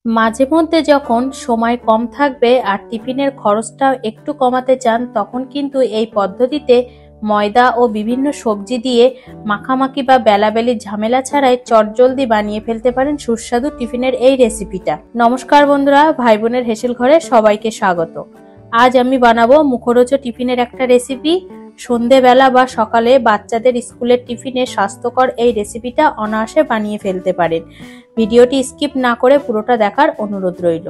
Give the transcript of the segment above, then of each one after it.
মাঝে মধ্যে যখন সময় কম থাকবে আর টিফিনের খরচটা একটু কমাতে চান, তখন কিন্তু এই পদ্ধতিতে ময়দা ও বিভিন্ন সবজি দিয়ে মাখামাখি বা বেলাবেলির ঝামেলা ছাড়াই চটজলদি বানিয়ে ফেলতে পারেন সুস্বাদু টিফিনের এই রেসিপিটা। নমস্কার বন্ধুরা, ভাই বোনের হেসেল ঘরে সবাইকে স্বাগত। আজ আমি বানাবো মুখরোচক টিফিনের একটা রেসিপি। সন্ধেবেলা বা সকালে বাচ্চাদের স্কুলের টিফিনে স্বাস্থ্যকর এই রেসিপিটা অনায়াসে বানিয়ে ফেলতে পারেন। ভিডিওটি স্কিপ না করে পুরোটা দেখার অনুরোধ রইল।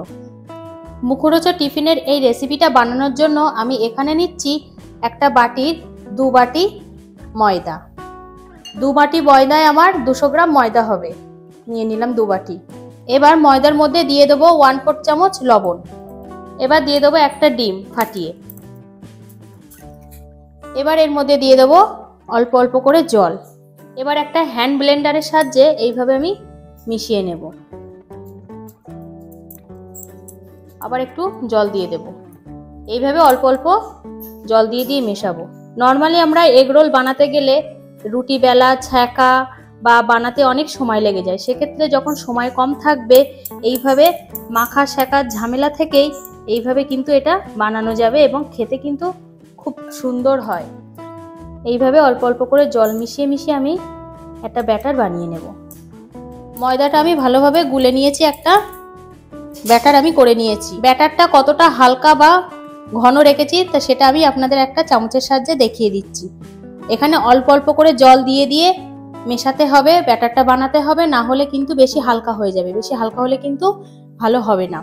মুখরোচক টিফিনের এই রেসিপিটা বানানোর জন্য আমি এখানে নিচ্ছি একটা বাটির 2 বাটি ময়দা। 2 বাটি ময়দায় আমার 200 গ্রাম ময়দা হবে। নিয়ে নিলাম 2 বাটি। এবার ময়দার মধ্যে দিয়ে দেবো 1/4 চামচ লবণ। এবার দিয়ে দেবো একটা ডিম ফাটিয়ে। এবার এর মধ্যে দিয়ে দেবো অল্প অল্প করে জল। এবার একটা হ্যান্ড ব্লেন্ডারের সাহায্যে এইভাবে আমি মিশিয়ে নেব। আবার একটু জল দিয়ে দেব। এইভাবে অল্প অল্প জল দিয়ে দিয়ে মেশাবো। নর্মালি আমরা এগ রোল বানাতে গেলে রুটি বেলা, ছ্যাঁকা বা বানাতে অনেক সময় লেগে যায়। সেক্ষেত্রে যখন সময় কম থাকবে, এইভাবে মাখা সেঁকার ঝামেলা থেকেই এইভাবে কিন্তু এটা বানানো যাবে এবং খেতে কিন্তু খুব সুন্দর হয়। এইভাবে অল্প অল্প করে জল মিশিয়ে মিশিয়ে আমি একটা ব্যাটার বানিয়ে নেব। ময়দাটা আমি ভালোভাবে গুলে নিয়েছি, একটা ব্যাটার আমি করে নিয়েছি। ব্যাটারটা কতটা হালকা বা ঘন রেখেছি তা সেটা আমি আপনাদের একটা চামচের সাহায্যে দেখিয়ে দিচ্ছি। এখানে অল্প অল্প করে জল দিয়ে দিয়ে মেশাতে হবে, ব্যাটারটা বানাতে হবে, না হলে কিন্তু বেশি হালকা হয়ে যাবে। বেশি হালকা হলে কিন্তু ভালো হবে না।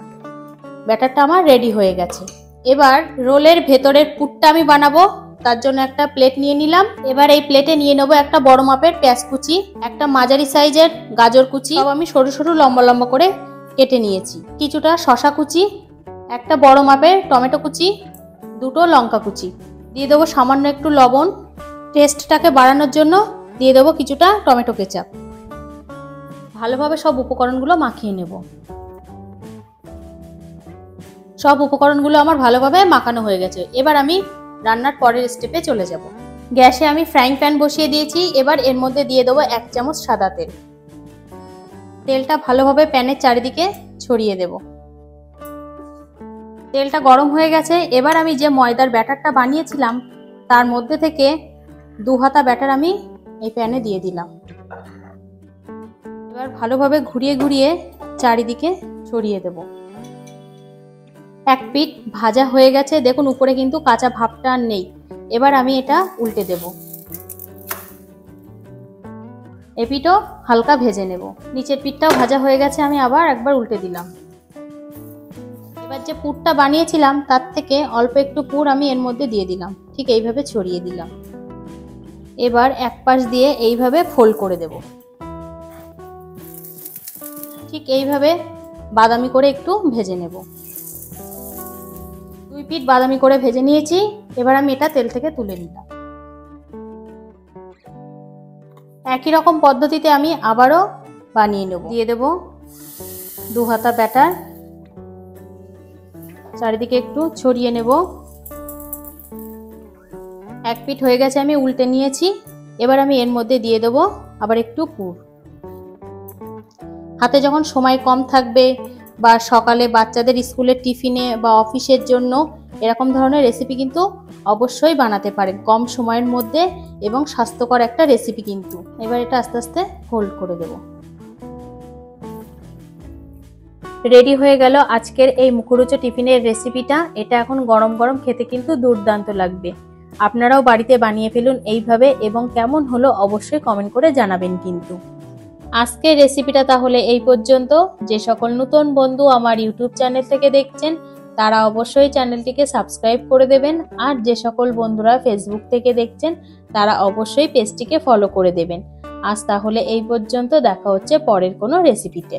ব্যাটারটা আমার রেডি হয়ে গেছে। এবার রোলের ভেতরের পুরটা আমি বানাবো। তার জন্য একটা প্লেট নিয়ে নিলাম। এবার এই প্লেটে নিয়ে নেবো একটা বড় মাপের পেঁয়াজ কুচি, একটা মাঝারি সাইজের গাজর কুচি, সব আমি সরু সরু লম্বা লম্বা করে কেটে নিয়েছি। কিছুটা শসা কুচি, একটা বড় মাপের টমেটো কুচি, 2টো লঙ্কা কুচি। দিয়ে দেবো সামান্য একটু লবণ। টেস্টটাকে বাড়ানোর জন্য দিয়ে দেবো কিছুটা টমেটো কেচাপ। ভালোভাবে সব উপকরণগুলো মাখিয়ে নেব। সব উপকরণগুলো আমার ভালোভাবে মাখানো হয়ে গেছে। এবার আমি রান্নার পরের স্টেপে চলে যাব। গ্যাসে আমি ফ্রাইং প্যান বসিয়ে দিয়েছি। এবার এর মধ্যে দিয়ে দেবো 1 চামচ সাদা তেল। তেলটা ভালোভাবে প্যানের চারিদিকে ছড়িয়ে দেব। তেলটা গরম হয়ে গেছে। এবার আমি যে ময়দার ব্যাটারটা বানিয়েছিলাম তার মধ্যে থেকে 2 হাতা ব্যাটার আমি এই প্যানে দিয়ে দিলাম। এবার ভালোভাবে ঘুরিয়ে ঘুরিয়ে চারিদিকে ছড়িয়ে দেব। এক পিঠ ভাজা হয়ে গেছে, দেখুন উপরে কিন্তু কাঁচা ভাবটা আর নেই। এবার আমি এটা উল্টে দেব। এই পিঠও হালকা ভেজে নেব। নিচের পিঠটাও ভাজা হয়ে গেছে, আমি আবার একবার উল্টে দিলাম। এবার যে পুরটা বানিয়েছিলাম তার থেকে অল্প একটু পুর আমি এর মধ্যে দিয়ে দিলাম। ঠিক এইভাবে ছড়িয়ে দিলাম। এবার এক পাশ দিয়ে এইভাবে ফোল্ড করে দেব। ঠিক এইভাবে বাদামি করে একটু ভেজে নেব। 2 পিঠ বাদামি করে ভেজে নিয়েছি। এবার আমি এটা তেল থেকে তুলে নিলাম। একই রকম পদ্ধতিতে আমি আবারও বানিয়ে নেব। দিয়ে দেব 2 হাতা ব্যাটার, চারিদিকে একটু ছড়িয়ে নেব। এক পিঠ হয়ে গেছে, আমি উল্টে নিয়েছি। এবার আমি এর মধ্যে দিয়ে দেব আবার একটু পুর। হাতে যখন সময় কম থাকবে বা সকালে বাচ্চাদের স্কুলের টিফিনে বা অফিসের জন্য এরকম ধরনের রেসিপি কিন্তু অবশ্যই বানাতে পারেন কম সময়ের মধ্যে এবং স্বাস্থ্যকর একটা রেসিপি কিন্তু। এবার এটা আস্তে আস্তে ফোল্ড করে দেব। রেডি হয়ে গেল আজকের এই মুখরোচক টিফিনের রেসিপিটা। এটা এখন গরম গরম খেতে কিন্তু দুর্দান্ত লাগবে। আপনারাও বাড়িতে বানিয়ে ফেলুন এইভাবে এবং কেমন হলো অবশ্যই কমেন্ট করে জানাবেন কিন্তু। আজকের রেসিপিটা তাহলে এই পর্যন্ত। যে সকল নতুন বন্ধু আমার ইউটিউব চ্যানেল থেকে দেখছেন তারা অবশ্যই চ্যানেলটিকে সাবস্ক্রাইব করে দেবেন, আর যে সকল বন্ধুরা ফেসবুক থেকে দেখছেন তারা অবশ্যই পেজটিকে ফলো করে দেবেন। আজ তাহলে এই পর্যন্ত, দেখা হচ্ছে পরের কোনো রেসিপিতে।